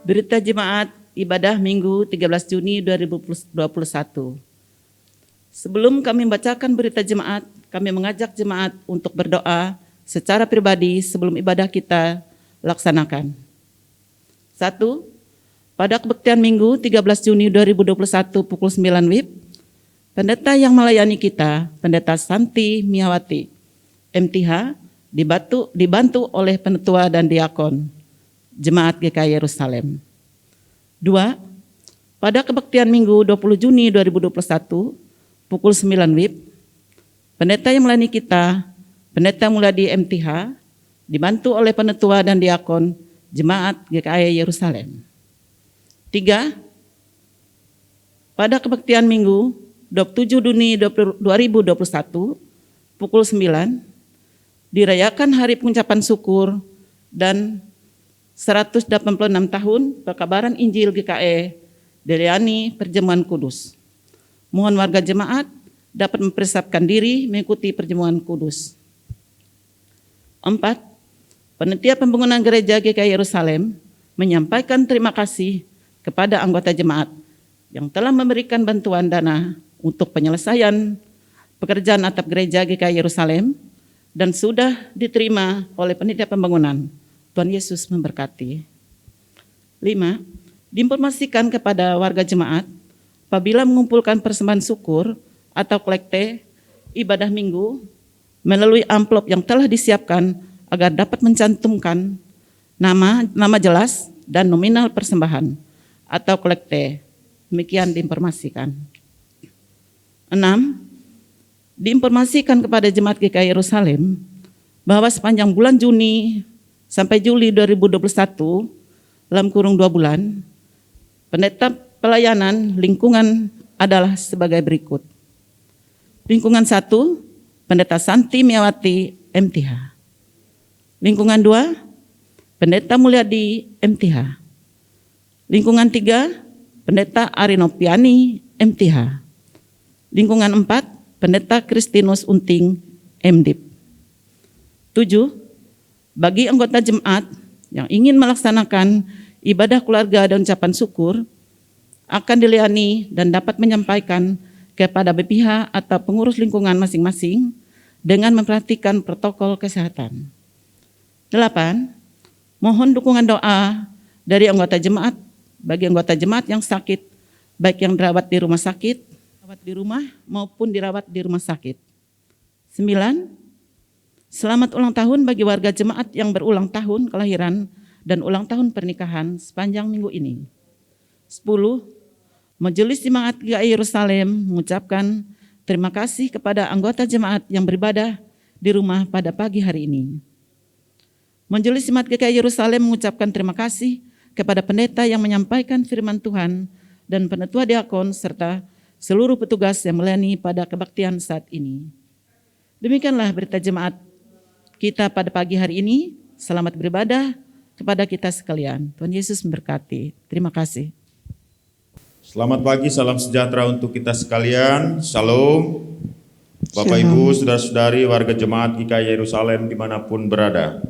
Berita Jemaat Ibadah Minggu 13 Juni 2021. Sebelum kami membacakan berita jemaat, kami mengajak jemaat untuk berdoa secara pribadi sebelum ibadah kita laksanakan. 1. Pada kebaktian Minggu 13 Juni 2021 pukul 9 WIB, pendeta yang melayani kita, Pendeta Santi Miawati, MTH, dibantu oleh penetua dan diakon Jemaat GKI Yerusalem. 2. Pada kebaktian Minggu 20 Juni 2021 pukul 9 WIB, pendeta yang melayani kita, Pendeta Mulyadi MTH, dibantu oleh penetua dan diakon Jemaat GKI Yerusalem. 3. Pada kebaktian Minggu 27 Juni 2021 pukul 9, dirayakan Hari Pengucapan Syukur dan 186 tahun Pekabaran Injil GKI Deryani Perjamuan Kudus. Mohon warga jemaat dapat mempersiapkan diri mengikuti perjamuan kudus. 4. Panitia Pembangunan Gereja GKI Yerusalem menyampaikan terima kasih kepada anggota jemaat yang telah memberikan bantuan dana untuk penyelesaian pekerjaan atap gereja GKI Yerusalem dan sudah diterima oleh panitia pembangunan. Tuhan Yesus memberkati. 5. Diinformasikan kepada warga jemaat apabila mengumpulkan persembahan syukur atau kolekte ibadah minggu melalui amplop yang telah disiapkan agar dapat mencantumkan nama jelas dan nominal persembahan atau kolekte. Demikian diinformasikan. 6. Diinformasikan kepada jemaat GKI Yerusalem bahwa sepanjang bulan Juni sampai Juli 2021, dalam kurung 2 bulan, pendeta pelayanan lingkungan adalah sebagai berikut. Lingkungan 1, Pendeta Santi Miawati MTH. Lingkungan 2, Pendeta Mulyadi MTH. Lingkungan 3, Pendeta Arinopiani MTH. Lingkungan 4, Pendeta Kristinus Unting MDIP. 7. Bagi anggota jemaat yang ingin melaksanakan ibadah keluarga dan ucapan syukur, akan dilayani dan dapat menyampaikan kepada BPH atau pengurus lingkungan masing-masing dengan memperhatikan protokol kesehatan. 8. Mohon dukungan doa dari anggota jemaat bagi anggota jemaat yang sakit, baik yang dirawat di rumah sakit, dirawat di rumah maupun dirawat di rumah sakit. 9. Selamat ulang tahun bagi warga jemaat yang berulang tahun kelahiran dan ulang tahun pernikahan sepanjang minggu ini. 10. Majelis Jemaat GKI Yerusalem mengucapkan terima kasih kepada anggota jemaat yang beribadah di rumah pada pagi hari ini. Majelis Jemaat GKI Yerusalem mengucapkan terima kasih kepada pendeta yang menyampaikan firman Tuhan dan penetua diakon serta seluruh petugas yang melayani pada kebaktian saat ini. Demikianlah berita jemaat kita pada pagi hari ini. Selamat beribadah kepada kita sekalian. Tuhan Yesus memberkati. Terima kasih. Selamat pagi, salam sejahtera untuk kita sekalian. Shalom. Bapak Ibu, saudara-saudari warga jemaat GKI Yerusalem dimanapun berada.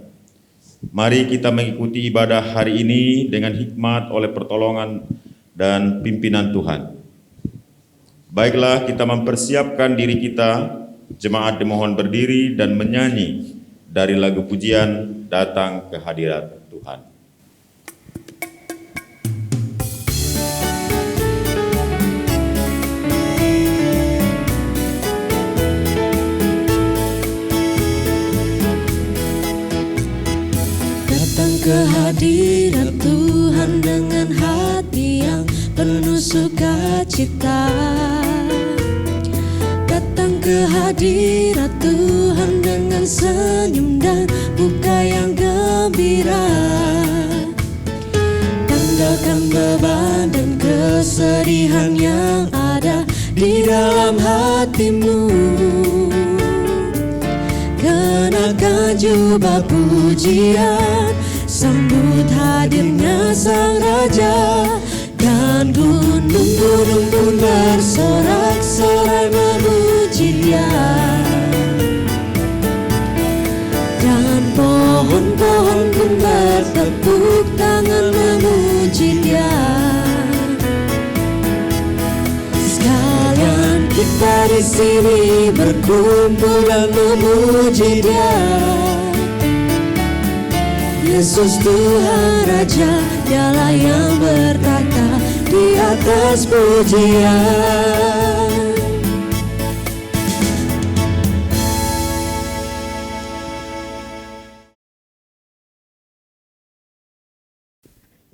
Mari kita mengikuti ibadah hari ini dengan hikmat oleh pertolongan dan pimpinan Tuhan. Baiklah, kita mempersiapkan diri kita. Jemaat dimohon berdiri dan menyanyi dari lagu pujian Datang ke Hadirat Tuhan. Datang ke hadirat Tuhan dengan hati yang penuh sukacita. Datang ke hadirat Tuhan dengan senyum dan muka yang gembira. Tanggalkan beban dan kesedihan yang ada di dalam hatimu. Kenakan jubah pujian, sambut hadirnya Sang Raja. Dan gunung-gunung pun bersorak-sorai memuji Dia. Dan pohon-pohon pun bertepuk tangan memuji puji Dia. Sekalian kita di sini berkumpul dan memuji Dia. Yesus Tuhan Raja, Dialah yang bertata di atas pujian.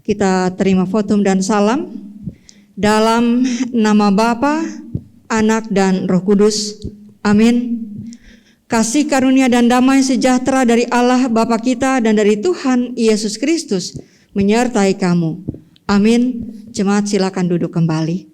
Kita terima votum dan salam dalam nama Bapa, Anak dan Roh Kudus. Amin. Kasih karunia dan damai sejahtera dari Allah Bapa kita dan dari Tuhan Yesus Kristus menyertai kamu. Amin. Jemaat silakan duduk kembali.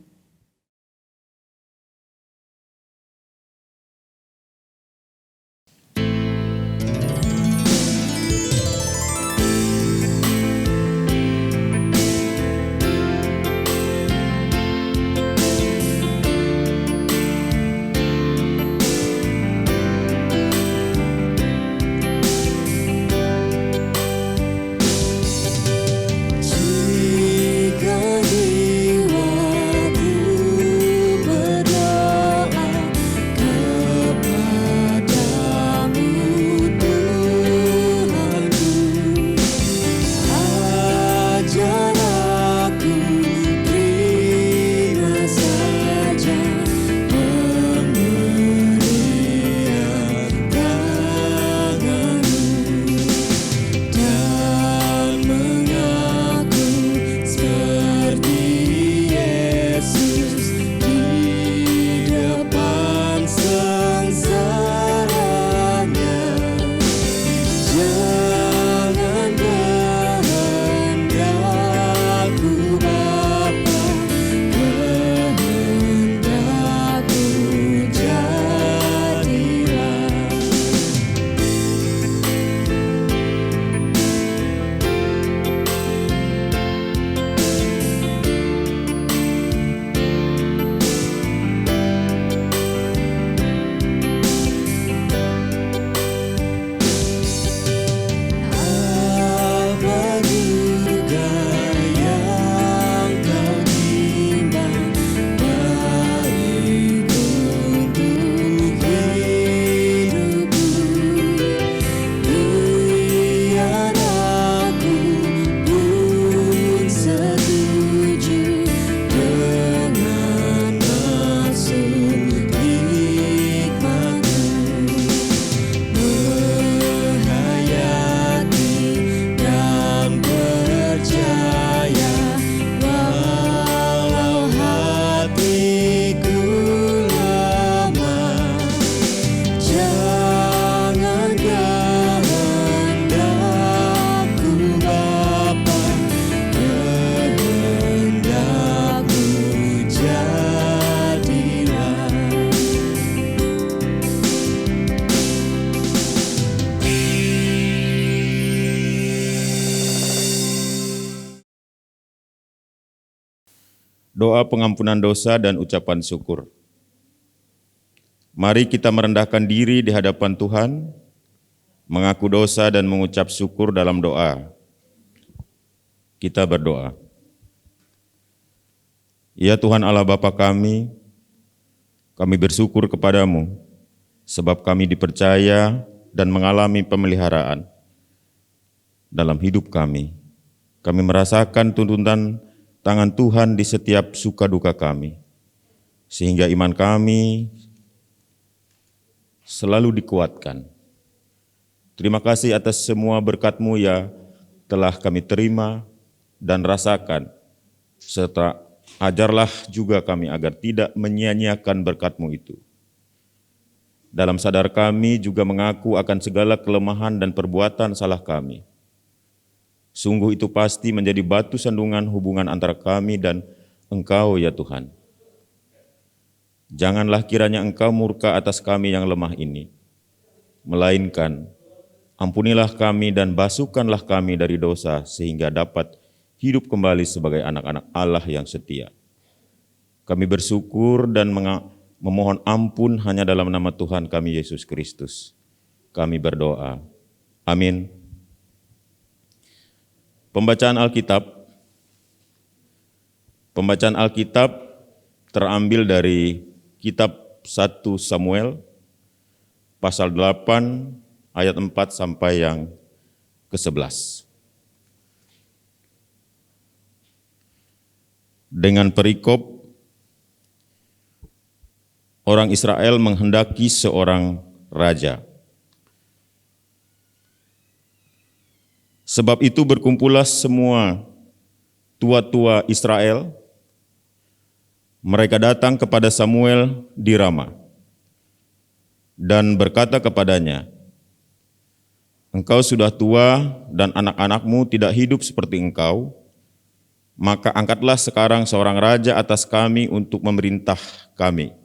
Doa pengampunan dosa dan ucapan syukur. Mari kita merendahkan diri di hadapan Tuhan, mengaku dosa dan mengucap syukur dalam doa. Kita berdoa. Ya Tuhan Allah Bapa kami bersyukur kepadamu, sebab kami dipercaya dan mengalami pemeliharaan dalam hidup kami. Kami merasakan tuntunan tangan Tuhan di setiap suka duka kami, sehingga iman kami selalu dikuatkan. Terima kasih atas semua berkat-Mu ya telah kami terima dan rasakan, serta ajarlah juga kami agar tidak menyia-nyiakan berkat-Mu itu. Dalam sadar kami juga mengaku akan segala kelemahan dan perbuatan salah kami. Sungguh itu pasti menjadi batu sandungan hubungan antara kami dan Engkau ya Tuhan. Janganlah kiranya Engkau murka atas kami yang lemah ini, melainkan ampunilah kami dan basuhkanlah kami dari dosa sehingga dapat hidup kembali sebagai anak-anak Allah yang setia. Kami bersyukur dan memohon ampun hanya dalam nama Tuhan kami Yesus Kristus. Kami berdoa. Amin. Pembacaan Alkitab Pembacaan Alkitab terambil dari kitab 1 Samuel pasal 8 ayat 4 sampai yang ke-11. Dengan perikop, orang Israel menghendaki seorang raja. Sebab itu berkumpullah semua tua-tua Israel. Mereka datang kepada Samuel di Rama dan berkata kepadanya, "Engkau sudah tua dan anak-anakmu tidak hidup seperti engkau, maka angkatlah sekarang seorang raja atas kami untuk memerintah kami,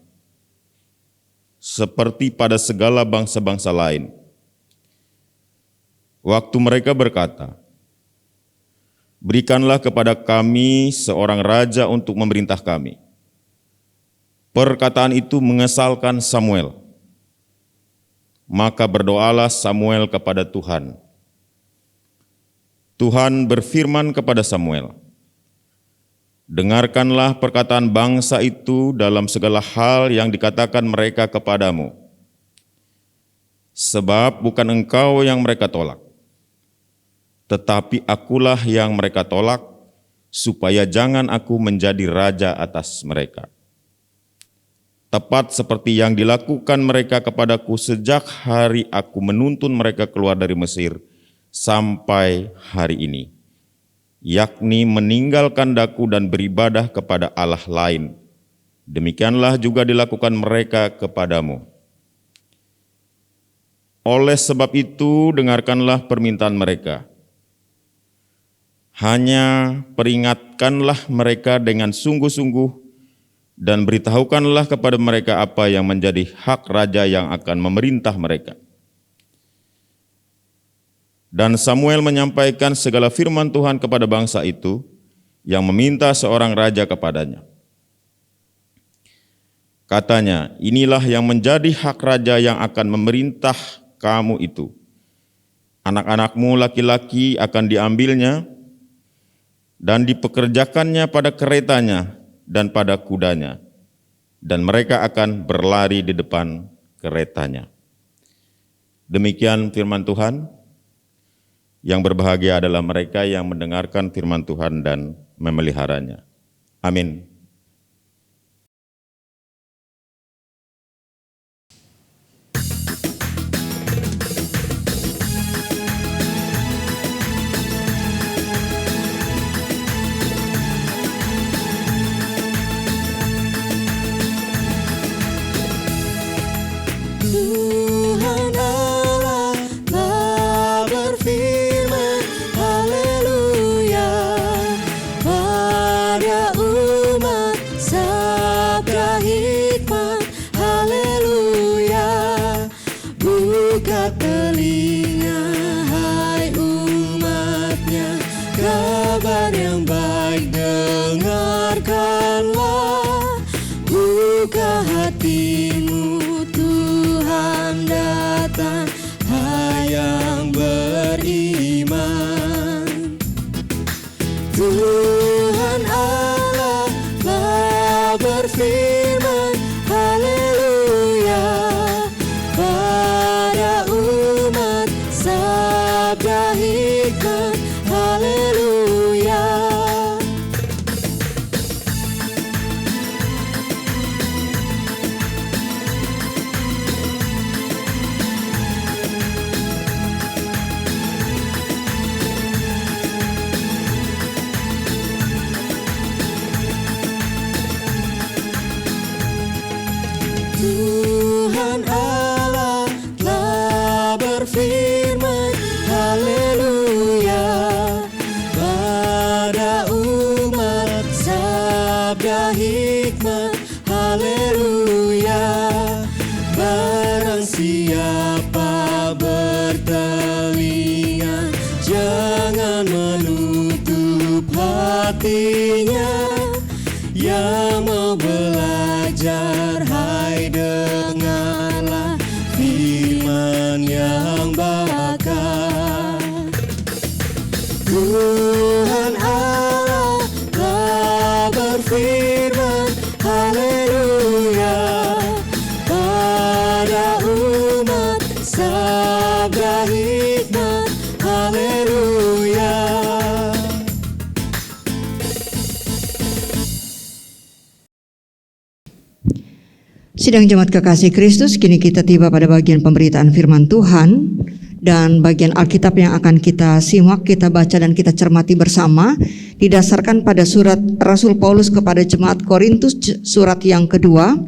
seperti pada segala bangsa-bangsa lain." Waktu mereka berkata, "Berikanlah kepada kami seorang raja untuk memerintah kami." Perkataan itu mengesalkan Samuel. Maka berdoalah Samuel kepada Tuhan. Tuhan berfirman kepada Samuel, "Dengarkanlah perkataan bangsa itu dalam segala hal yang dikatakan mereka kepadamu. Sebab bukan engkau yang mereka tolak, tetapi akulah yang mereka tolak, supaya jangan aku menjadi raja atas mereka. Tepat seperti yang dilakukan mereka kepadaku sejak hari aku menuntun mereka keluar dari Mesir sampai hari ini, yakni meninggalkan daku dan beribadah kepada Allah lain. Demikianlah juga dilakukan mereka kepadamu. Oleh sebab itu, dengarkanlah permintaan mereka. Hanya peringatkanlah mereka dengan sungguh-sungguh dan beritahukanlah kepada mereka apa yang menjadi hak raja yang akan memerintah mereka." Dan Samuel menyampaikan segala firman Tuhan kepada bangsa itu yang meminta seorang raja kepadanya. Katanya, "Inilah yang menjadi hak raja yang akan memerintah kamu itu. Anak-anakmu laki-laki akan diambilnya dan dipekerjakannya pada keretanya dan pada kudanya, dan mereka akan berlari di depan keretanya." Demikian firman Tuhan. Yang berbahagia adalah mereka yang mendengarkan firman Tuhan dan memeliharanya. Amin. Tuhan Allah telah berfirman, haleluya, pada umat sabda hikmat, haleluya. Buka telinga hai umatnya, kabar yang baik dengarkanlah. Buka hatimu, Tuhan datang, hai yang beriman. Tuhan Allah telah berfirman, haleluya, pada umat sabda hikmat, haleluya. Tuhan Allah telah berfirman, haleluya, pada umat sabda hikmat, haleluya. Barang siapa bertelinga, jangan menutup hatinya. Yang mau belajar, hai dengarlah firman yang bakar. Tuhan Allah telah berfirman, Sidang jemaat kekasih Kristus, kini kita tiba pada bagian pemberitaan firman Tuhan. Dan bagian Alkitab yang akan kita simak, kita baca dan kita cermati bersama didasarkan pada surat Rasul Paulus kepada jemaat Korintus, surat yang kedua,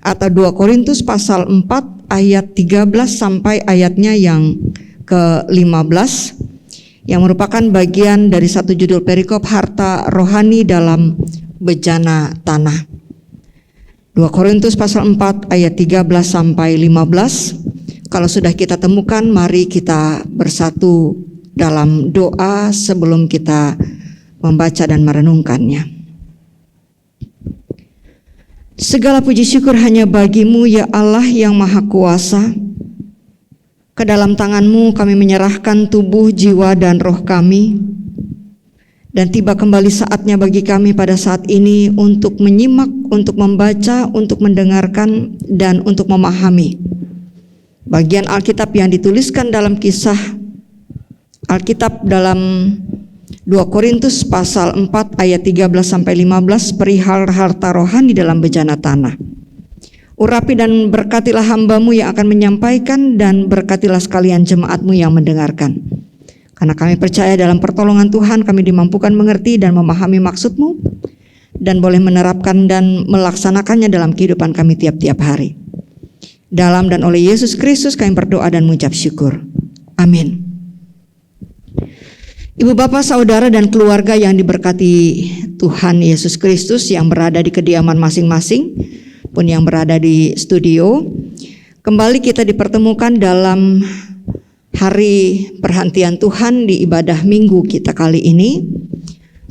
atau 2 Korintus pasal 4 ayat 13 sampai ayatnya yang ke-15, yang merupakan bagian dari satu judul perikop harta rohani dalam bejana tanah. 2 Korintus pasal 4 ayat 13 sampai 15. Kalau sudah kita temukan, mari kita bersatu dalam doa sebelum kita membaca dan merenungkannya. Segala puji syukur hanya bagi-Mu ya Allah yang Maha Kuasa. Ke dalam tangan-Mu kami menyerahkan tubuh, jiwa, dan roh kami. Dan tiba kembali saatnya bagi kami pada saat ini untuk menyimak, untuk membaca, untuk mendengarkan, dan untuk memahami bagian Alkitab yang dituliskan dalam kisah Alkitab dalam 2 Korintus pasal 4 ayat 13 sampai 15 perihal harta rohani dalam bejana tanah. Urapi dan berkatilah hamba-Mu yang akan menyampaikan, dan berkatilah sekalian jemaat-Mu yang mendengarkan. Karena kami percaya dalam pertolongan Tuhan kami dimampukan mengerti dan memahami maksud-Mu, dan boleh menerapkan dan melaksanakannya dalam kehidupan kami tiap-tiap hari. Dalam dan oleh Yesus Kristus kami berdoa dan mengucap syukur. Amin. Ibu bapak, saudara dan keluarga yang diberkati Tuhan Yesus Kristus yang berada di kediaman masing-masing pun yang berada di studio, kembali kita dipertemukan dalam hari perhentian Tuhan di ibadah minggu kita kali ini.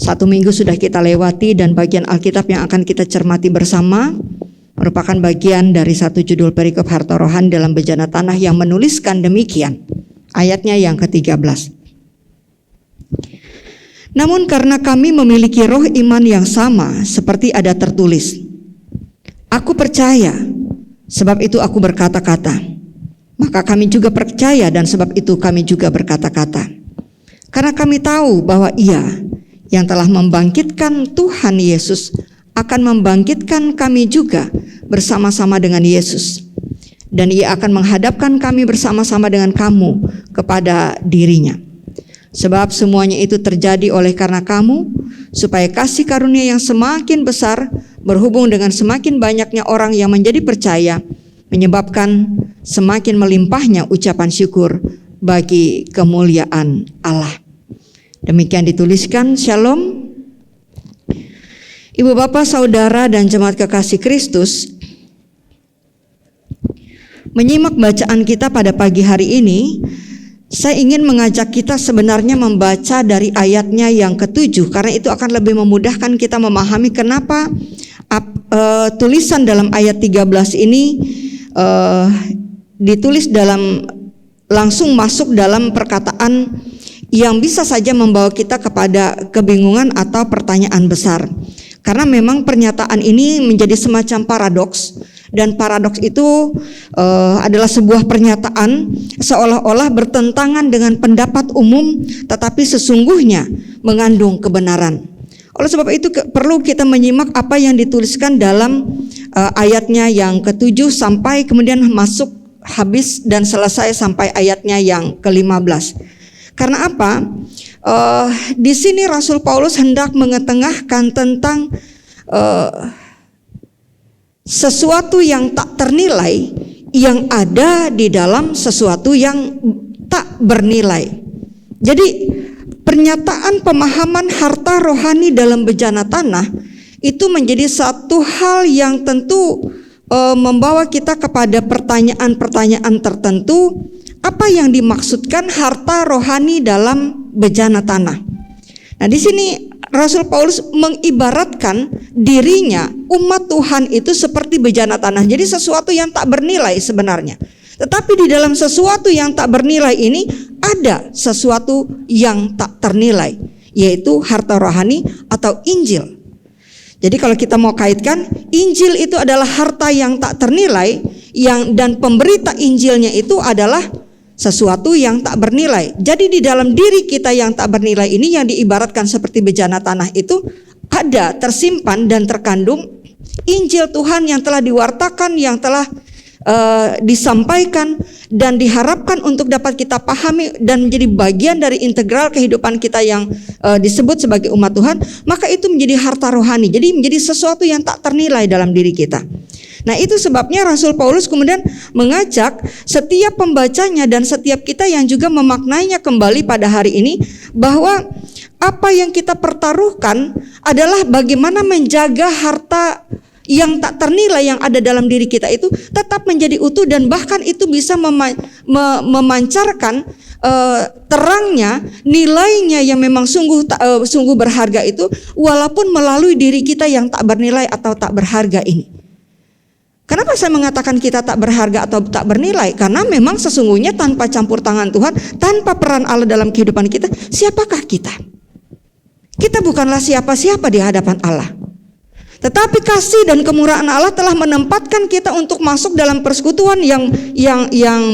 1 minggu sudah kita lewati, dan bagian Alkitab yang akan kita cermati bersama merupakan bagian dari satu judul perikop harta rohani dalam bejana tanah yang menuliskan demikian, ayatnya yang ke-13. Namun karena kami memiliki roh iman yang sama, seperti ada tertulis, aku percaya, sebab itu aku berkata-kata. Maka kami juga percaya, dan sebab itu kami juga berkata-kata. Karena kami tahu bahwa Ia yang telah membangkitkan Tuhan Yesus akan membangkitkan kami juga bersama-sama dengan Yesus. Dan Ia akan menghadapkan kami bersama-sama dengan kamu kepada diri-Nya. Sebab semuanya itu terjadi oleh karena kamu, supaya kasih karunia yang semakin besar berhubung dengan semakin banyaknya orang yang menjadi percaya, menyebabkan semakin melimpahnya ucapan syukur bagi kemuliaan Allah. Demikian dituliskan. Shalom. Ibu bapak, saudara dan jemaat kekasih Kristus, menyimak bacaan kita pada pagi hari ini, saya ingin mengajak kita sebenarnya membaca dari ayatnya yang ke-7, karena itu akan lebih memudahkan kita memahami kenapa tulisan dalam ayat 13 ini ditulis dalam langsung masuk dalam perkataan yang bisa saja membawa kita kepada kebingungan atau pertanyaan besar. Karena memang pernyataan ini menjadi semacam paradoks, dan paradoks itu adalah sebuah pernyataan seolah-olah bertentangan dengan pendapat umum, tetapi sesungguhnya mengandung kebenaran. Oleh sebab itu perlu kita menyimak apa yang dituliskan dalam ayatnya yang ke-7 sampai kemudian masuk habis dan selesai sampai ayatnya yang ke-15. Karena apa? Di sini Rasul Paulus hendak mengetengahkan tentang sesuatu yang tak ternilai yang ada di dalam sesuatu yang tak bernilai. Jadi pernyataan pemahaman harta rohani dalam bejana tanah itu menjadi satu hal yang tentu membawa kita kepada pertanyaan-pertanyaan tertentu. Apa yang dimaksudkan harta rohani dalam bejana tanah? Nah, di sini Rasul Paulus mengibaratkan dirinya, umat Tuhan itu seperti bejana tanah. Jadi sesuatu yang tak bernilai sebenarnya. Tetapi di dalam sesuatu yang tak bernilai ini ada sesuatu yang tak ternilai, yaitu harta rohani atau Injil. Jadi kalau kita mau kaitkan, Injil itu adalah harta yang tak ternilai, dan pemberita Injilnya itu adalah sesuatu yang tak bernilai. Jadi di dalam diri kita yang tak bernilai ini, yang diibaratkan seperti bejana tanah itu, ada tersimpan dan terkandung Injil Tuhan yang telah diwartakan, yang telah disampaikan dan diharapkan untuk dapat kita pahami dan menjadi bagian dari integral kehidupan kita yang disebut sebagai umat Tuhan, maka itu menjadi harta rohani. Jadi menjadi sesuatu yang tak ternilai dalam diri kita. Nah, itu sebabnya Rasul Paulus kemudian mengajak setiap pembacanya dan setiap kita yang juga memaknainya kembali pada hari ini, bahwa apa yang kita pertaruhkan adalah bagaimana menjaga harta yang tak ternilai yang ada dalam diri kita itu tetap menjadi utuh, dan bahkan itu bisa memancarkan terangnya, nilainya yang memang sungguh berharga itu, walaupun melalui diri kita yang tak bernilai atau tak berharga ini. Kenapa saya mengatakan kita tak berharga atau tak bernilai? Karena memang sesungguhnya tanpa campur tangan Tuhan, tanpa peran Allah dalam kehidupan kita, siapakah kita? Kita bukanlah siapa-siapa di hadapan Allah. Tetapi kasih dan kemurahan Allah telah menempatkan kita untuk masuk dalam persekutuan yang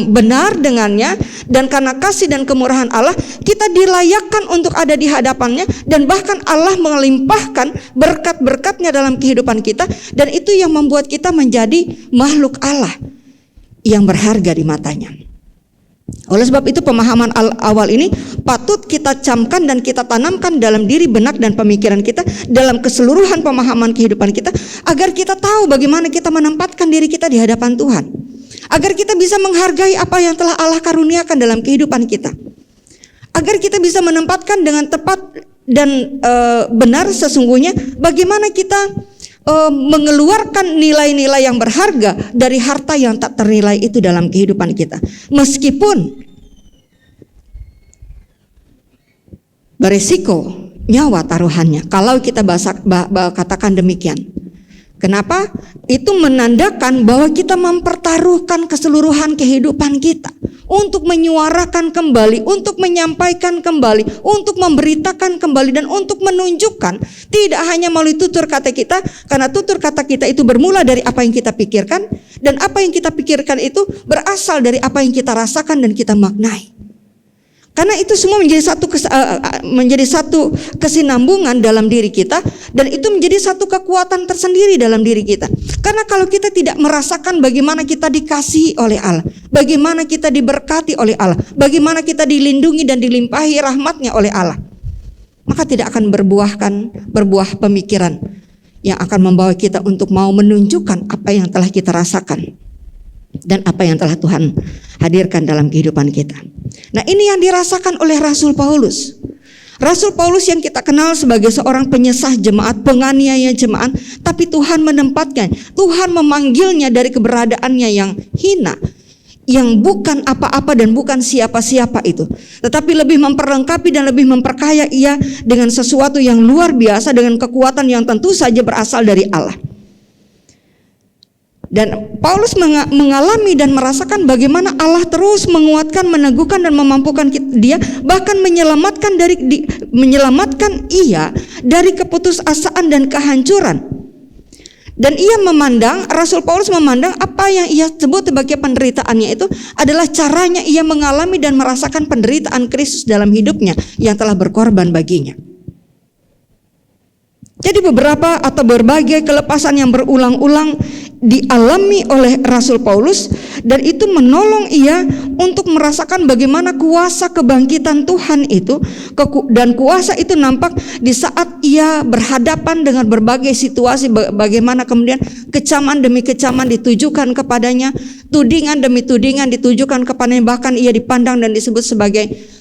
benar dengannya, dan karena kasih dan kemurahan Allah kita dilayakkan untuk ada di hadapannya, dan bahkan Allah melimpahkan berkat-berkatnya dalam kehidupan kita, dan itu yang membuat kita menjadi makhluk Allah yang berharga di matanya. Oleh sebab itu pemahaman awal ini patut kita camkan dan kita tanamkan dalam diri, benak dan pemikiran kita, dalam keseluruhan pemahaman kehidupan kita, agar kita tahu bagaimana kita menempatkan diri kita di hadapan Tuhan, agar kita bisa menghargai apa yang telah Allah karuniakan dalam kehidupan kita, agar kita bisa menempatkan dengan tepat dan benar sesungguhnya bagaimana kita mengeluarkan nilai-nilai yang berharga dari harta yang tak ternilai itu dalam kehidupan kita, meskipun beresiko nyawa taruhannya. Kalau kita katakan demikian, kenapa? Itu menandakan bahwa kita mempertaruhkan keseluruhan kehidupan kita untuk menyuarakan kembali, untuk menyampaikan kembali, untuk memberitakan kembali, dan untuk menunjukkan tidak hanya melalui tutur kata kita, karena tutur kata kita itu bermula dari apa yang kita pikirkan, dan apa yang kita pikirkan itu berasal dari apa yang kita rasakan dan kita maknai. Karena itu semua menjadi satu kesinambungan dalam diri kita, dan itu menjadi satu kekuatan tersendiri dalam diri kita. Karena kalau kita tidak merasakan bagaimana kita dikasihi oleh Allah, bagaimana kita diberkati oleh Allah, bagaimana kita dilindungi dan dilimpahi rahmatnya oleh Allah, maka tidak akan berbuah pemikiran yang akan membawa kita untuk mau menunjukkan apa yang telah kita rasakan dan apa yang telah Tuhan hadirkan dalam kehidupan kita. Nah, ini yang dirasakan oleh Rasul Paulus. Rasul Paulus yang kita kenal sebagai seorang penyesah jemaat, penganiaya jemaat, tapi Tuhan menempatkan, Tuhan memanggilnya dari keberadaannya yang hina, yang bukan apa-apa dan bukan siapa-siapa itu, tetapi lebih memperlengkapi dan lebih memperkaya ia dengan sesuatu yang luar biasa, dengan kekuatan yang tentu saja berasal dari Allah. Dan Paulus mengalami dan merasakan bagaimana Allah terus menguatkan, meneguhkan dan memampukan dia, bahkan menyelamatkan ia dari keputusasaan dan kehancuran. Dan Rasul Paulus memandang apa yang ia sebut sebagai penderitaannya itu adalah caranya ia mengalami dan merasakan penderitaan Kristus dalam hidupnya yang telah berkorban baginya. Jadi berbagai kelepasan yang berulang-ulang dialami oleh Rasul Paulus, dan itu menolong ia untuk merasakan bagaimana kuasa kebangkitan Tuhan itu, dan kuasa itu nampak di saat ia berhadapan dengan berbagai situasi, bagaimana kemudian kecaman demi kecaman ditujukan kepadanya, tudingan demi tudingan ditujukan kepadanya, bahkan ia dipandang dan disebut sebagai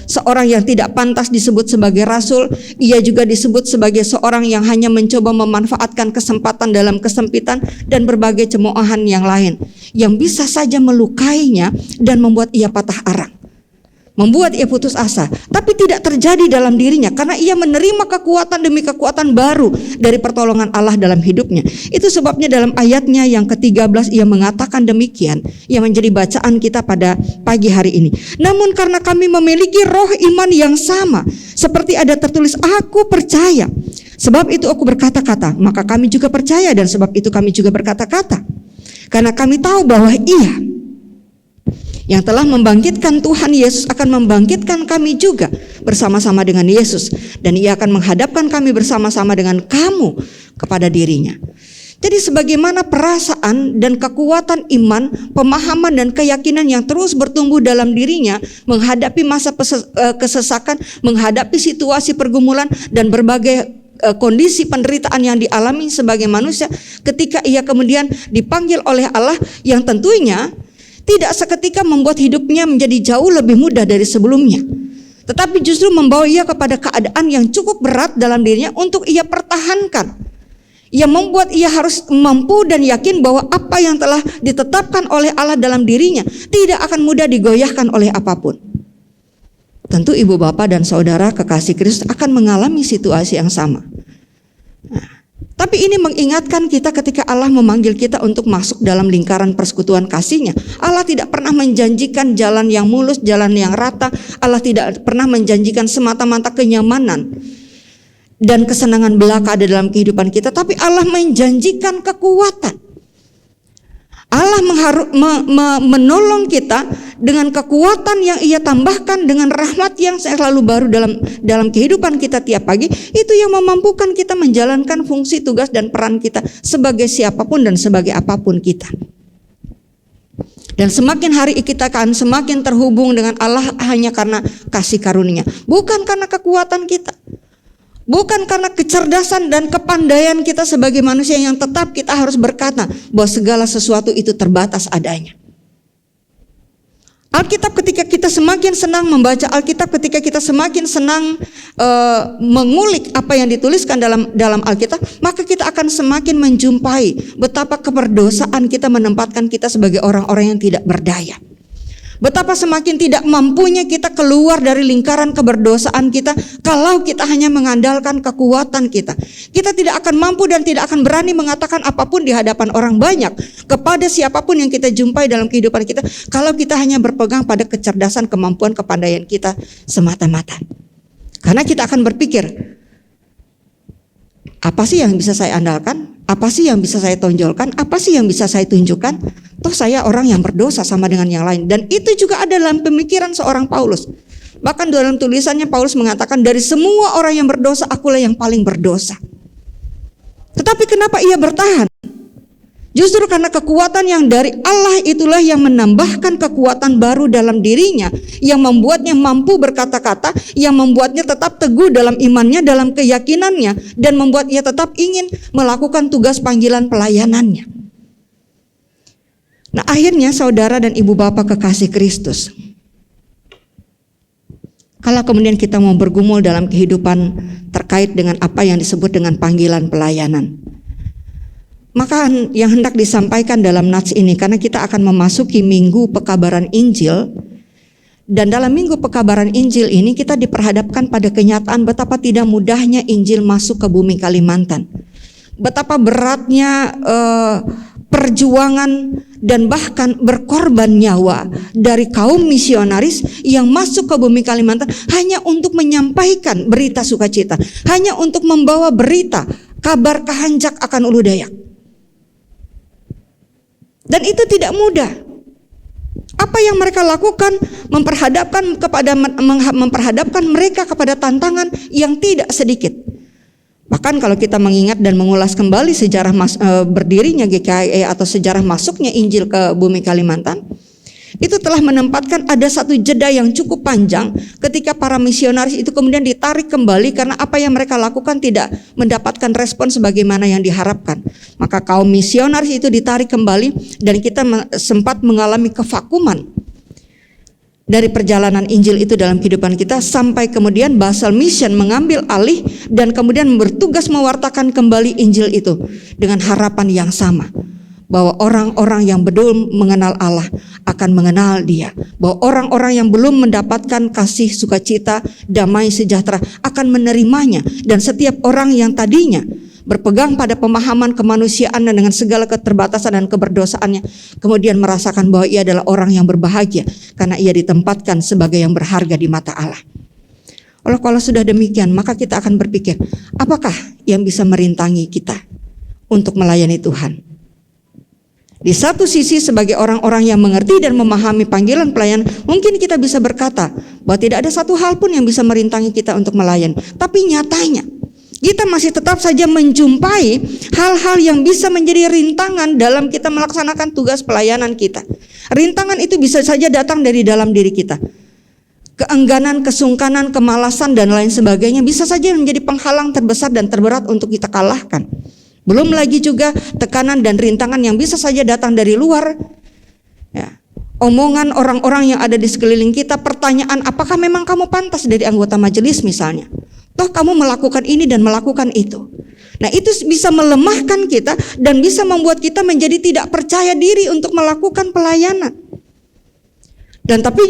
seorang yang tidak pantas disebut sebagai rasul. Ia juga disebut sebagai seorang yang hanya mencoba memanfaatkan kesempatan dalam kesempitan, dan berbagai cemoohan yang lain yang bisa saja melukainya dan membuat ia patah arang, membuat ia putus asa. Tapi tidak terjadi dalam dirinya, karena ia menerima kekuatan demi kekuatan baru dari pertolongan Allah dalam hidupnya. Itu sebabnya dalam ayatnya yang ke-13 ia mengatakan demikian, yang menjadi bacaan kita pada pagi hari ini. Namun karena kami memiliki roh iman yang sama, seperti ada tertulis, aku percaya, sebab itu aku berkata-kata, maka kami juga percaya, dan sebab itu kami juga berkata-kata. Karena kami tahu bahwa ia yang telah membangkitkan Tuhan Yesus akan membangkitkan kami juga bersama-sama dengan Yesus, dan ia akan menghadapkan kami bersama-sama dengan kamu kepada dirinya. Jadi sebagaimana perasaan dan kekuatan iman, pemahaman dan keyakinan yang terus bertumbuh dalam dirinya menghadapi masa kesesakan, menghadapi situasi pergumulan dan berbagai kondisi penderitaan yang dialami sebagai manusia, ketika ia kemudian dipanggil oleh Allah yang tentunya tidak seketika membuat hidupnya menjadi jauh lebih mudah dari sebelumnya, tetapi justru membawa ia kepada keadaan yang cukup berat dalam dirinya untuk ia pertahankan, yang membuat ia harus mampu dan yakin bahwa apa yang telah ditetapkan oleh Allah dalam dirinya tidak akan mudah digoyahkan oleh apapun. Tentu ibu bapak dan saudara kekasih Kristus akan mengalami situasi yang sama. Nah, tapi ini mengingatkan kita ketika Allah memanggil kita untuk masuk dalam lingkaran persekutuan kasih-Nya. Allah tidak pernah menjanjikan jalan yang mulus, jalan yang rata. Allah tidak pernah menjanjikan semata-mata kenyamanan dan kesenangan belaka ada dalam kehidupan kita, tapi Allah menjanjikan kekuatan. Allah menolong kita dengan kekuatan yang Ia tambahkan dengan rahmat yang selalu baru dalam kehidupan kita tiap pagi. Itu yang memampukan kita menjalankan fungsi, tugas dan peran kita sebagai siapapun dan sebagai apapun kita. Dan semakin hari kita akan semakin terhubung dengan Allah hanya karena kasih karunia, bukan karena kekuatan kita. Bukan karena kecerdasan dan kepandaian kita sebagai manusia yang tetap kita harus berkata bahwa segala sesuatu itu terbatas adanya. Alkitab ketika kita semakin senang membaca Alkitab, ketika kita semakin senang mengulik apa yang dituliskan dalam Alkitab, maka kita akan semakin menjumpai betapa keberdosaan kita menempatkan kita sebagai orang-orang yang tidak berdaya. Betapa semakin tidak mampunya kita keluar dari lingkaran keberdosaan kita kalau kita hanya mengandalkan kekuatan kita. Kita tidak akan mampu dan tidak akan berani mengatakan apapun di hadapan orang banyak kepada siapapun yang kita jumpai dalam kehidupan kita kalau kita hanya berpegang pada kecerdasan, kemampuan, kepandaian kita semata-mata. Karena kita akan berpikir, apa sih yang bisa saya andalkan? Apa sih yang bisa saya tonjolkan? Apa sih yang bisa saya tunjukkan? Toh saya orang yang berdosa sama dengan yang lain. Dan itu juga ada dalam pemikiran seorang Paulus. Bahkan dalam tulisannya Paulus mengatakan, dari semua orang yang berdosa, akulah yang paling berdosa. Tetapi kenapa ia bertahan? Justru karena kekuatan yang dari Allah itulah yang menambahkan kekuatan baru dalam dirinya, yang membuatnya mampu berkata-kata, yang membuatnya tetap teguh dalam imannya, dalam keyakinannya, dan membuat ia tetap ingin melakukan tugas panggilan pelayanannya. Nah, akhirnya saudara dan ibu bapak kekasih Kristus, kalau kemudian kita mau bergumul dalam kehidupan terkait dengan apa yang disebut dengan panggilan pelayanan, maka yang hendak disampaikan dalam nats ini, karena kita akan memasuki minggu pekabaran Injil, dan dalam minggu pekabaran Injil ini kita diperhadapkan pada kenyataan betapa tidak mudahnya Injil masuk ke bumi Kalimantan, betapa beratnya perjuangan dan bahkan berkorban nyawa dari kaum misionaris yang masuk ke bumi Kalimantan hanya untuk menyampaikan berita sukacita, hanya untuk membawa berita kabar kahanjak akan Ulu Dayak. Dan itu tidak mudah. Apa yang mereka lakukan memperhadapkan mereka kepada tantangan yang tidak sedikit. Bahkan kalau kita mengingat dan mengulas kembali sejarah berdirinya GKI atau sejarah masuknya Injil ke bumi Kalimantan, itu telah menempatkan ada satu jeda yang cukup panjang ketika para misionaris itu kemudian ditarik kembali karena apa yang mereka lakukan tidak mendapatkan respon sebagaimana yang diharapkan. Maka kaum misionaris itu ditarik kembali dan kita sempat mengalami kevakuman dari perjalanan Injil itu dalam kehidupan kita, sampai kemudian Basel Mission mengambil alih dan kemudian bertugas mewartakan kembali Injil itu dengan harapan yang sama, bahwa orang-orang yang belum mengenal Allah akan mengenal Dia, bahwa orang-orang yang belum mendapatkan kasih sukacita, damai sejahtera akan menerimanya, dan setiap orang yang tadinya berpegang pada pemahaman kemanusiaan dan dengan segala keterbatasan dan keberdosaannya kemudian merasakan bahwa ia adalah orang yang berbahagia karena ia ditempatkan sebagai yang berharga di mata Allah. Kalau sudah demikian, maka kita akan berpikir, apakah yang bisa merintangi kita untuk melayani Tuhan? Di satu sisi sebagai orang-orang yang mengerti dan memahami panggilan pelayan, mungkin kita bisa berkata bahwa tidak ada satu hal pun yang bisa merintangi kita untuk melayani. Tapi nyatanya kita masih tetap saja menjumpai hal-hal yang bisa menjadi rintangan dalam kita melaksanakan tugas pelayanan kita. Rintangan itu bisa saja datang dari dalam diri kita. Keengganan, kesungkanan, kemalasan, dan lain sebagainya bisa saja menjadi penghalang terbesar dan terberat untuk kita kalahkan. Belum lagi juga tekanan dan rintangan yang bisa saja datang dari luar. Ya. Omongan orang-orang yang ada di sekeliling kita, pertanyaan apakah memang kamu pantas dari anggota majelis misalnya. Toh kamu melakukan ini dan melakukan itu. Nah, itu bisa melemahkan kita dan bisa membuat kita menjadi tidak percaya diri untuk melakukan pelayanan. Dan tapi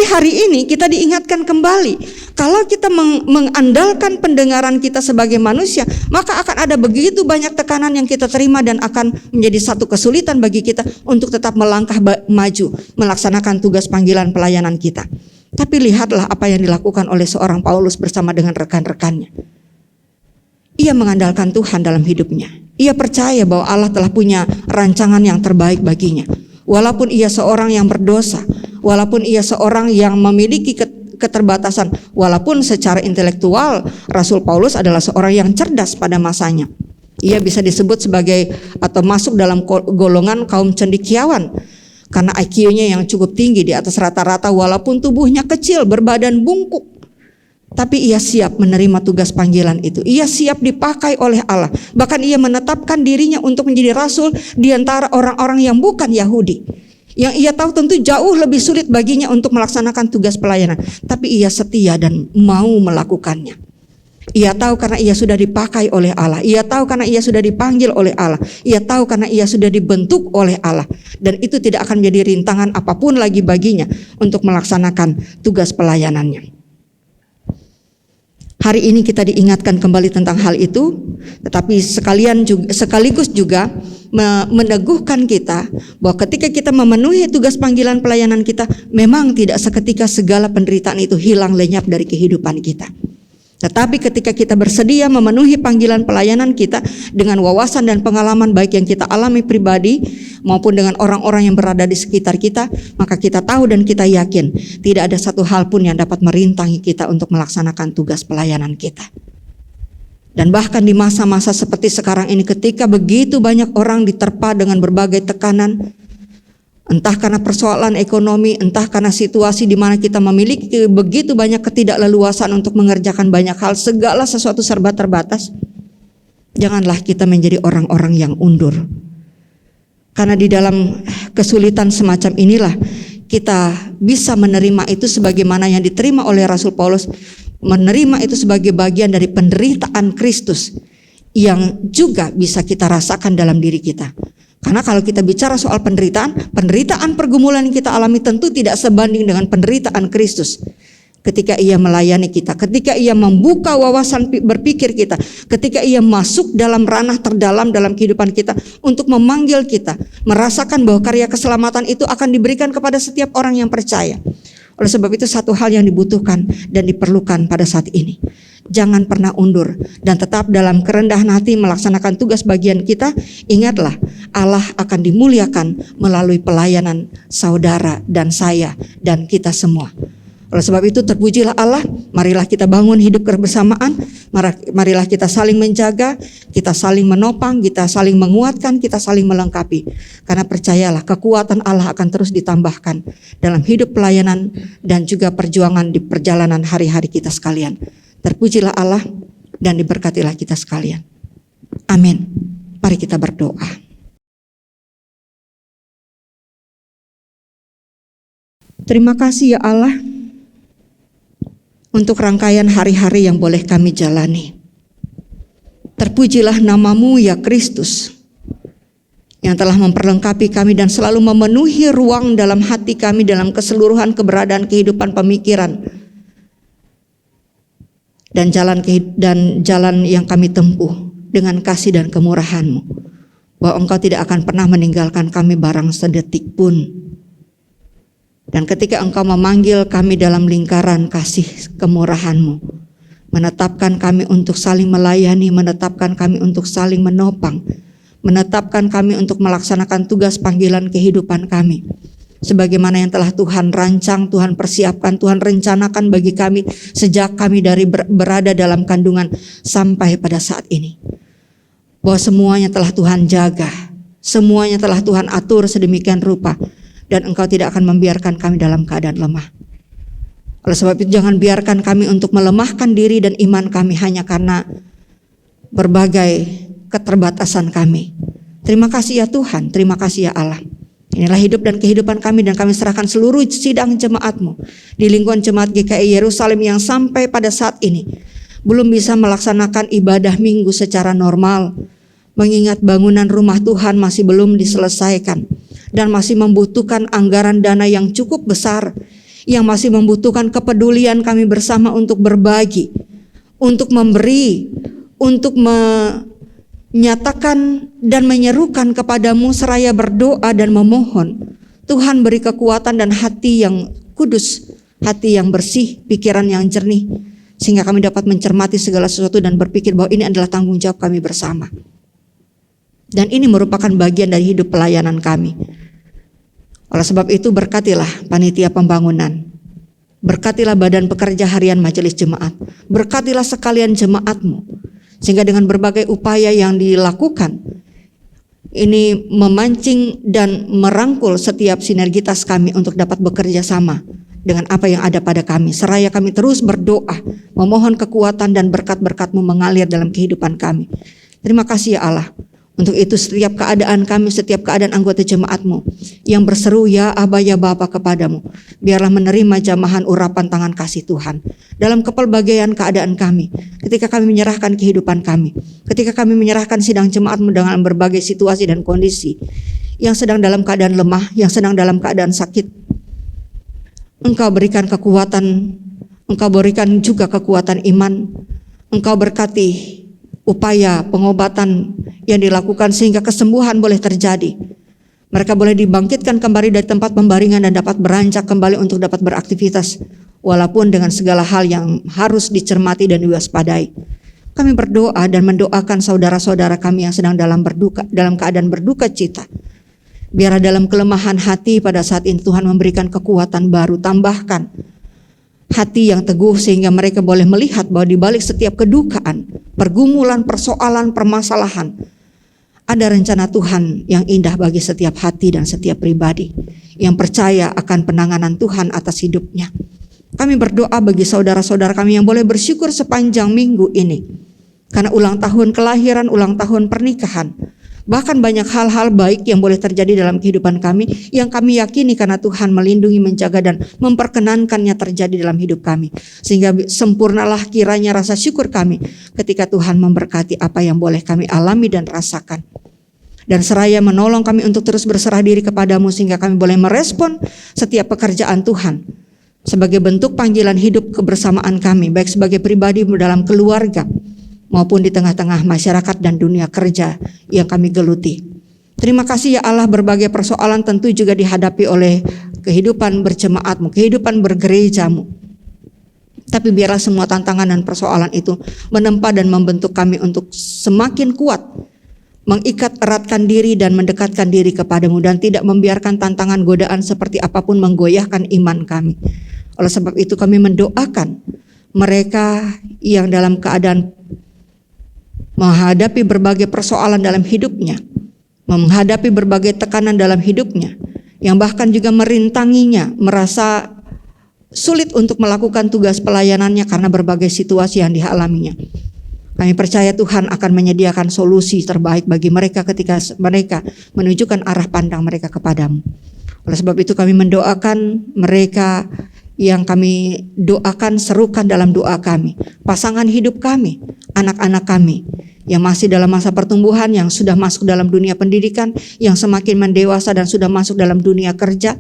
hari ini kita diingatkan kembali, kalau kita mengandalkan pendengaran kita sebagai manusia, maka akan ada begitu banyak tekanan yang kita terima dan akan menjadi satu kesulitan bagi kita untuk tetap melangkah maju melaksanakan tugas panggilan pelayanan kita. Tapi lihatlah apa yang dilakukan oleh seorang Paulus bersama dengan rekan-rekannya. Ia mengandalkan Tuhan dalam hidupnya. Ia percaya bahwa Allah telah punya rancangan yang terbaik baginya. Walaupun ia seorang yang berdosa, walaupun ia seorang yang memiliki keterbatasan, walaupun secara intelektual Rasul Paulus adalah seorang yang cerdas pada masanya. Ia bisa disebut sebagai atau masuk dalam golongan kaum cendekiawan karena IQ-nya yang cukup tinggi di atas rata-rata walaupun tubuhnya kecil, berbadan bungkuk. Tapi ia siap menerima tugas panggilan itu. Ia siap dipakai oleh Allah. Bahkan ia menetapkan dirinya untuk menjadi rasul di antara orang-orang yang bukan Yahudi. Yang ia tahu tentu jauh lebih sulit baginya untuk melaksanakan tugas pelayanan. Tapi ia setia dan mau melakukannya. Ia tahu karena ia sudah dipakai oleh Allah. Ia tahu karena ia sudah dipanggil oleh Allah. Ia tahu karena ia sudah dibentuk oleh Allah. Dan itu tidak akan menjadi rintangan apapun lagi baginya untuk melaksanakan tugas pelayanannya. Hari ini kita diingatkan kembali tentang hal itu, tetapi sekaligus juga meneguhkan kita bahwa ketika kita memenuhi tugas panggilan pelayanan kita, memang tidak seketika segala penderitaan itu hilang lenyap dari kehidupan kita. Tetapi ketika kita bersedia memenuhi panggilan pelayanan kita dengan wawasan dan pengalaman baik yang kita alami pribadi maupun dengan orang-orang yang berada di sekitar kita, maka kita tahu dan kita yakin tidak ada satu hal pun yang dapat merintangi kita untuk melaksanakan tugas pelayanan kita. Dan bahkan di masa-masa seperti sekarang ini, ketika begitu banyak orang diterpa dengan berbagai tekanan, entah karena persoalan ekonomi, entah karena situasi di mana kita memiliki begitu banyak ketidakleluasan untuk mengerjakan banyak hal, segala sesuatu serba terbatas. Janganlah kita menjadi orang-orang yang undur. Karena di dalam kesulitan semacam inilah kita bisa menerima itu sebagaimana yang diterima oleh Rasul Paulus, menerima itu sebagai bagian dari penderitaan Kristus yang juga bisa kita rasakan dalam diri kita. Karena kalau kita bicara soal penderitaan pergumulan yang kita alami tentu tidak sebanding dengan penderitaan Kristus. Ketika ia melayani kita, ketika ia membuka wawasan berpikir kita, ketika ia masuk dalam ranah terdalam dalam kehidupan kita untuk memanggil kita, merasakan bahwa karya keselamatan itu akan diberikan kepada setiap orang yang percaya. Oleh sebab itu satu hal yang dibutuhkan dan diperlukan pada saat ini. Jangan pernah undur dan tetap dalam kerendahan hati melaksanakan tugas bagian kita. Ingatlah, Allah akan dimuliakan melalui pelayanan saudara dan saya dan kita semua. Oleh sebab itu terpujilah Allah, marilah kita bangun hidup kebersamaan, marilah kita saling menjaga, kita saling menopang, kita saling menguatkan, kita saling melengkapi. Karena percayalah kekuatan Allah akan terus ditambahkan dalam hidup pelayanan dan juga perjuangan di perjalanan hari-hari kita sekalian. Terpujilah Allah dan diberkatilah kita sekalian. Amin. Mari kita berdoa. Terima kasih ya Allah untuk rangkaian hari-hari yang boleh kami jalani. Terpujilah namamu ya Kristus yang telah memperlengkapi kami dan selalu memenuhi ruang dalam hati kami dalam keseluruhan keberadaan kehidupan pemikiran dan jalan yang kami tempuh dengan kasih dan kemurahan-Mu, bahwa Engkau tidak akan pernah meninggalkan kami barang sedetik pun. Dan ketika Engkau memanggil kami dalam lingkaran kasih kemurahan-Mu, menetapkan kami untuk saling melayani, menetapkan kami untuk saling menopang, menetapkan kami untuk melaksanakan tugas panggilan kehidupan kami, sebagaimana yang telah Tuhan rancang, Tuhan persiapkan, Tuhan rencanakan bagi kami sejak kami dari berada dalam kandungan sampai pada saat ini. Bahwa semuanya telah Tuhan jaga, semuanya telah Tuhan atur sedemikian rupa, dan Engkau tidak akan membiarkan kami dalam keadaan lemah. Oleh sebab itu jangan biarkan kami untuk melemahkan diri dan iman kami hanya karena berbagai keterbatasan kami. Terima kasih ya Tuhan, terima kasih ya Allah. Inilah hidup dan kehidupan kami, dan kami serahkan seluruh sidang jemaat-Mu di lingkungan jemaat GKI Yerusalem yang sampai pada saat ini belum bisa melaksanakan ibadah minggu secara normal, mengingat bangunan rumah Tuhan masih belum diselesaikan dan masih membutuhkan anggaran dana yang cukup besar, yang masih membutuhkan kepedulian kami bersama untuk berbagi, untuk memberi, untuk menyatakan dan menyerukan kepadamu seraya berdoa dan memohon. Tuhan beri kekuatan dan hati yang kudus, hati yang bersih, pikiran yang jernih, sehingga kami dapat mencermati segala sesuatu dan berpikir bahwa ini adalah tanggung jawab kami bersama. Dan ini merupakan bagian dari hidup pelayanan kami. Oleh sebab itu berkatilah panitia pembangunan, berkatilah badan pekerja harian majelis jemaat, berkatilah sekalian jemaat-Mu, sehingga dengan berbagai upaya yang dilakukan ini memancing dan merangkul setiap sinergitas kami untuk dapat bekerja sama dengan apa yang ada pada kami, seraya kami terus berdoa, memohon kekuatan dan berkat-berkat-Mu mengalir dalam kehidupan kami. Terima kasih ya Allah. Untuk itu setiap keadaan kami, setiap keadaan anggota jemaat-Mu yang berseru ya Aba ya Bapa kepadamu, biarlah menerima jamahan urapan tangan kasih Tuhan dalam kepelbagaian keadaan kami, ketika kami menyerahkan kehidupan kami, ketika kami menyerahkan sidang jemaat-Mu dengan berbagai situasi dan kondisi, yang sedang dalam keadaan lemah, yang sedang dalam keadaan sakit. Engkau berikan kekuatan, Engkau berikan juga kekuatan iman, Engkau berkati upaya pengobatan yang dilakukan sehingga kesembuhan boleh terjadi. Mereka boleh dibangkitkan kembali dari tempat pembaringan dan dapat beranjak kembali untuk dapat beraktivitas, walaupun dengan segala hal yang harus dicermati dan diwaspadai. Kami berdoa dan mendoakan saudara-saudara kami yang sedang dalam keadaan berduka cita. Biarlah dalam kelemahan hati pada saat ini Tuhan memberikan kekuatan baru, tambahkan hati yang teguh sehingga mereka boleh melihat bahwa di balik setiap kedukaan, pergumulan, persoalan, permasalahan, ada rencana Tuhan yang indah bagi setiap hati dan setiap pribadi yang percaya akan penanganan Tuhan atas hidupnya. Kami berdoa bagi saudara-saudara kami yang boleh bersyukur sepanjang minggu ini karena ulang tahun kelahiran, ulang tahun pernikahan. Bahkan banyak hal-hal baik yang boleh terjadi dalam kehidupan kami yang kami yakini karena Tuhan melindungi, menjaga dan memperkenankannya terjadi dalam hidup kami. Sehingga sempurnalah kiranya rasa syukur kami ketika Tuhan memberkati apa yang boleh kami alami dan rasakan. Dan seraya menolong kami untuk terus berserah diri kepadamu sehingga kami boleh merespon setiap pekerjaan Tuhan sebagai bentuk panggilan hidup kebersamaan kami, baik sebagai pribadi dalam keluarga maupun di tengah-tengah masyarakat dan dunia kerja yang kami geluti. Terima kasih ya Allah, berbagai persoalan tentu juga dihadapi oleh kehidupan berjemaat-Mu, kehidupan bergereja-Mu. Tapi biarlah semua tantangan dan persoalan itu menempa dan membentuk kami untuk semakin kuat, mengikat eratkan diri dan mendekatkan diri kepadamu dan tidak membiarkan tantangan godaan seperti apapun menggoyahkan iman kami. Oleh sebab itu kami mendoakan mereka yang dalam keadaan menghadapi berbagai persoalan dalam hidupnya, menghadapi berbagai tekanan dalam hidupnya, yang bahkan juga merintanginya, merasa sulit untuk melakukan tugas pelayanannya karena berbagai situasi yang dialaminya. Kami percaya Tuhan akan menyediakan solusi terbaik bagi mereka ketika mereka menunjukkan arah pandang mereka kepadamu. Oleh sebab itu kami mendoakan mereka yang kami doakan, serukan dalam doa kami, pasangan hidup kami, anak-anak kami yang masih dalam masa pertumbuhan, yang sudah masuk dalam dunia pendidikan, yang semakin mendewasa dan sudah masuk dalam dunia kerja.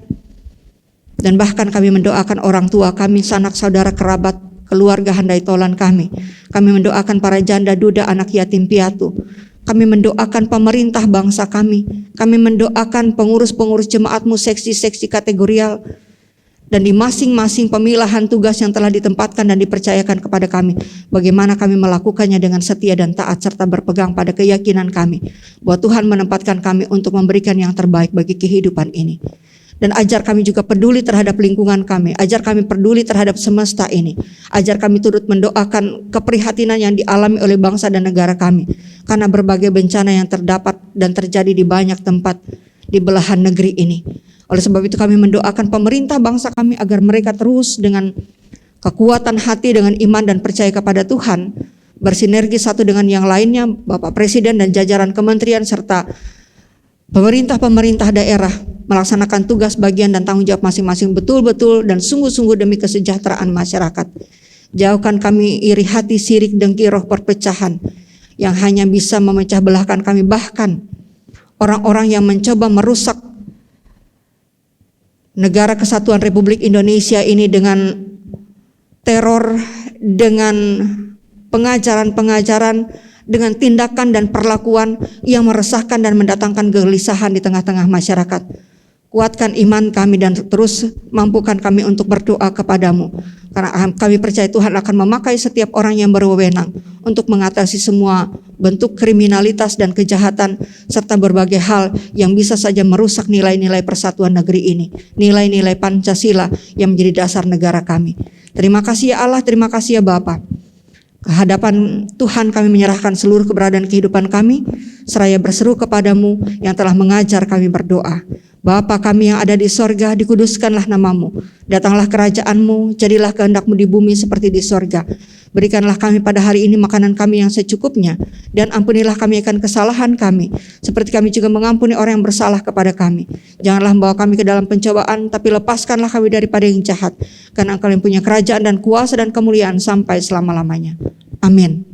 Dan bahkan kami mendoakan orang tua kami, sanak saudara kerabat, keluarga handai tolan kami. Kami mendoakan para janda duda, anak yatim piatu. Kami mendoakan pemerintah bangsa kami. Kami mendoakan pengurus-pengurus jemaat-Mu, seksi-seksi kategorial. Dan di masing-masing pemilahan tugas yang telah ditempatkan dan dipercayakan kepada kami, bagaimana kami melakukannya dengan setia dan taat serta berpegang pada keyakinan kami bahwa Tuhan menempatkan kami untuk memberikan yang terbaik bagi kehidupan ini. Dan ajar kami juga peduli terhadap lingkungan kami. Ajar kami peduli terhadap semesta ini. Ajar kami turut mendoakan keprihatinan yang dialami oleh bangsa dan negara kami. Karena berbagai bencana yang terdapat dan terjadi di banyak tempat di belahan negeri ini. Oleh sebab itu kami mendoakan pemerintah bangsa kami agar mereka terus dengan kekuatan hati, dengan iman dan percaya kepada Tuhan, bersinergi satu dengan yang lainnya, Bapak Presiden dan jajaran kementerian serta pemerintah daerah melaksanakan tugas bagian dan tanggung jawab masing-masing betul-betul dan sungguh-sungguh demi kesejahteraan masyarakat. Jauhkan kami iri hati, sirik, dengki, roh perpecahan yang hanya bisa memecah belahkan kami, bahkan orang-orang yang mencoba merusak negara kesatuan Republik Indonesia ini dengan teror, dengan pengajaran-pengajaran, dengan tindakan dan perlakuan yang meresahkan dan mendatangkan kegelisahan di tengah-tengah masyarakat. Kuatkan iman kami dan terus mampukan kami untuk berdoa kepadamu. Karena kami percaya Tuhan akan memakai setiap orang yang berwenang untuk mengatasi semua bentuk kriminalitas dan kejahatan serta berbagai hal yang bisa saja merusak nilai-nilai persatuan negeri ini. Nilai-nilai Pancasila yang menjadi dasar negara kami. Terima kasih ya Allah, terima kasih ya Bapa. Kehadapan Tuhan kami menyerahkan seluruh keberadaan kehidupan kami, seraya berseru kepadamu yang telah mengajar kami berdoa. Bapa kami yang ada di sorga, dikuduskanlah namamu. Datanglah kerajaanmu, jadilah kehendakmu di bumi seperti di sorga. Berikanlah kami pada hari ini makanan kami yang secukupnya, dan ampunilah kami akan kesalahan kami, seperti kami juga mengampuni orang yang bersalah kepada kami. Janganlah membawa kami ke dalam pencobaan, tapi lepaskanlah kami daripada yang jahat. Karena Engkau yang punya kerajaan dan kuasa dan kemuliaan sampai selama-lamanya. Amin.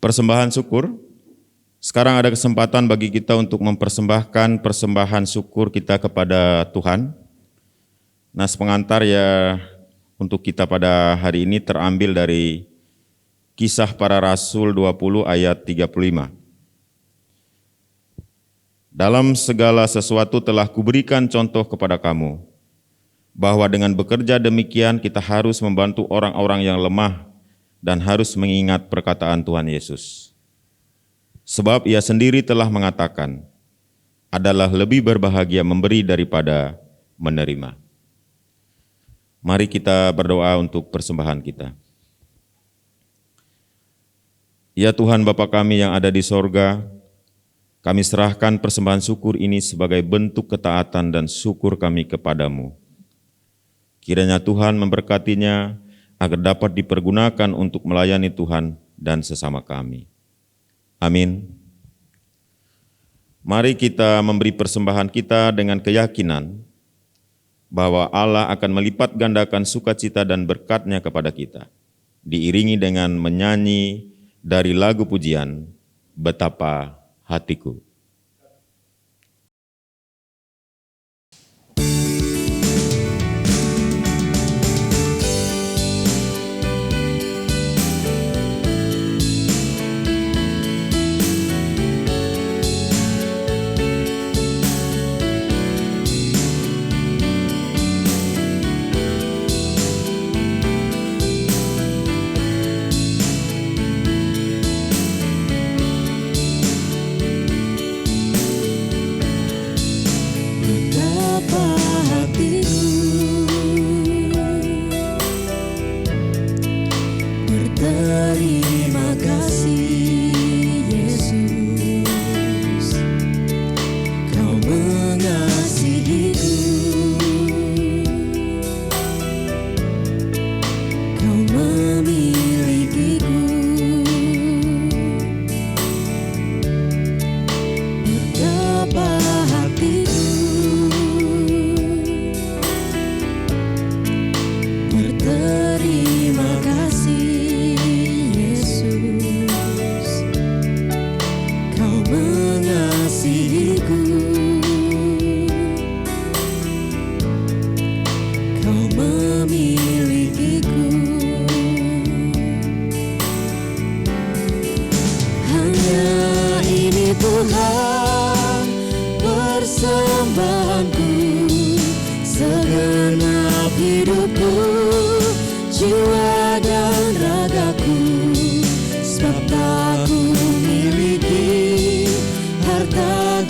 Persembahan syukur. Sekarang ada kesempatan bagi kita untuk mempersembahkan persembahan syukur kita kepada Tuhan. Nas pengantar ya untuk kita pada hari ini terambil dari Kisah Para Rasul 20 ayat 35. Dalam segala sesuatu telah kuberikan contoh kepada kamu, bahwa dengan bekerja demikian kita harus membantu orang-orang yang lemah dan harus mengingat perkataan Tuhan Yesus. Sebab ia sendiri telah mengatakan, adalah lebih berbahagia memberi daripada menerima. Mari kita berdoa untuk persembahan kita. Ya Tuhan Bapa kami yang ada di sorga, kami serahkan persembahan syukur ini sebagai bentuk ketaatan dan syukur kami kepadamu. Kiranya Tuhan memberkatinya agar dapat dipergunakan untuk melayani Tuhan dan sesama kami. Amin. Mari kita memberi persembahan kita dengan keyakinan bahwa Allah akan melipat gandakan sukacita dan berkat-Nya kepada kita, diiringi dengan menyanyi dari lagu pujian, Betapa Hatiku. Tuhan persembahanku, segenap hidupku, jiwa dan ragaku, sebab tak ku miliki harta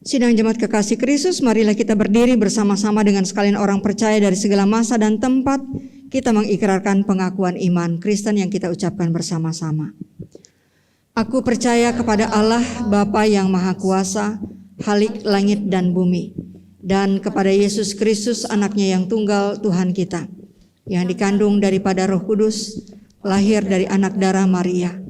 Sidang jemaat kekasih Kristus, marilah kita berdiri bersama-sama dengan sekalian orang percaya dari segala masa dan tempat. Kita mengikrarkan pengakuan iman Kristen yang kita ucapkan bersama-sama. Aku percaya kepada Allah Bapa yang Maha Kuasa, Khalik langit dan bumi, dan kepada Yesus Kristus anaknya yang tunggal Tuhan kita, yang dikandung daripada Roh Kudus, lahir dari anak darah Maria,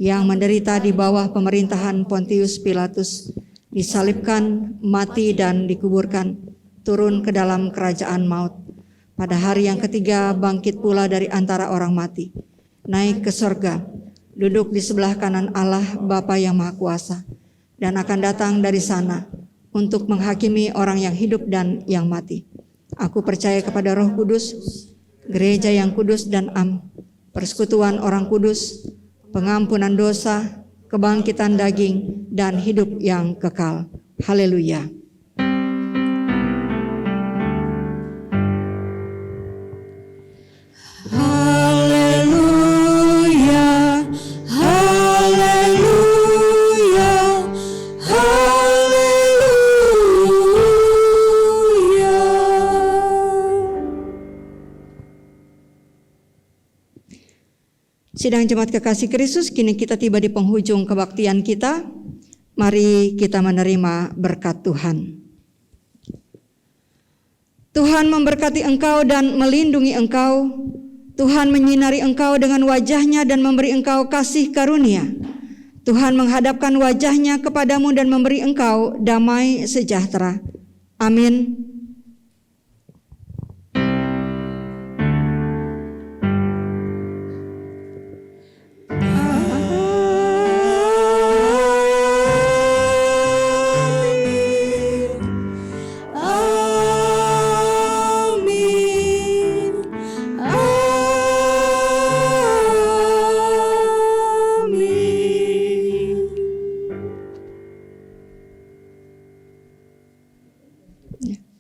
yang menderita di bawah pemerintahan Pontius Pilatus, disalibkan, mati dan dikuburkan, turun ke dalam kerajaan maut. Pada hari yang ketiga bangkit pula dari antara orang mati, naik ke sorga, duduk di sebelah kanan Allah Bapa yang Maha Kuasa, dan akan datang dari sana untuk menghakimi orang yang hidup dan yang mati. Aku percaya kepada Roh Kudus, gereja yang kudus dan am, persekutuan orang kudus, pengampunan dosa, kebangkitan daging, dan hidup yang kekal. Haleluya. Haleluya, haleluya, haleluya. Sidang jemaat kekasih Kristus, kini kita tiba di penghujung kebaktian kita. Mari kita menerima berkat Tuhan. Tuhan memberkati engkau dan melindungi engkau. Tuhan menyinari engkau dengan wajah-Nya dan memberi engkau kasih karunia. Tuhan menghadapkan wajah-Nya kepadamu dan memberi engkau damai sejahtera. Amin.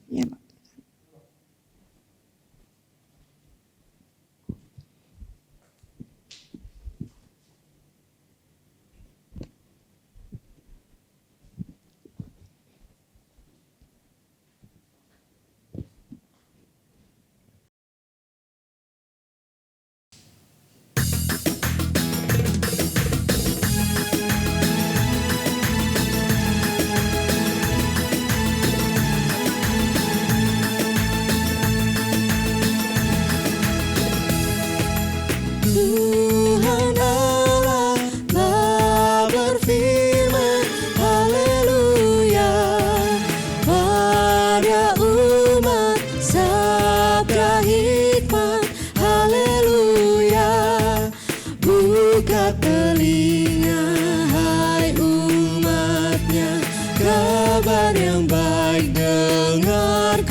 Ya, Pak. Tuhan Allah telah berfirman, haleluya, pada umat sabda hikmat, haleluya. Buka telinga hai umatnya, kabar yang baik dengarkanlah.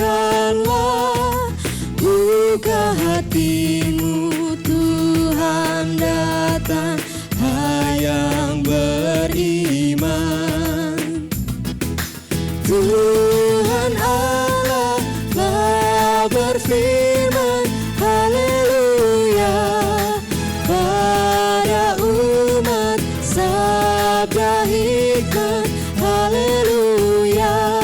Buka hatimu, Tuhan datang, hai yang beriman. Tuhan Allah telah berfirman, haleluya, pada umat sabda hikmat, haleluya.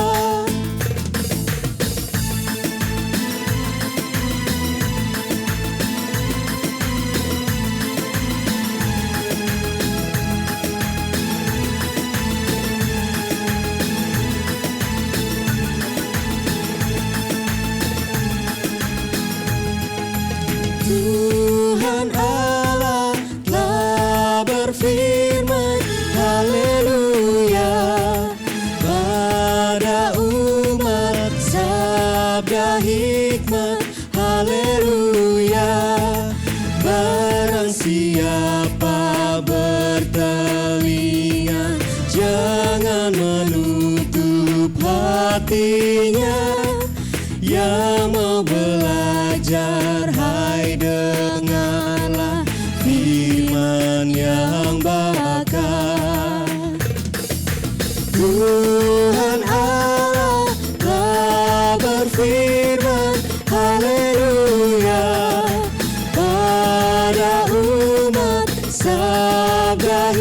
Tuhan Allah telah berfirman, haleluya, pada umat sabda hikmat, haleluya. Barang siapa bertelinga, jangan menutup hatinya. Yang mau belajar, hai dengarlah firman yang bakar. Tuhan Allah telah berfirman, haleluya, pada umat sabda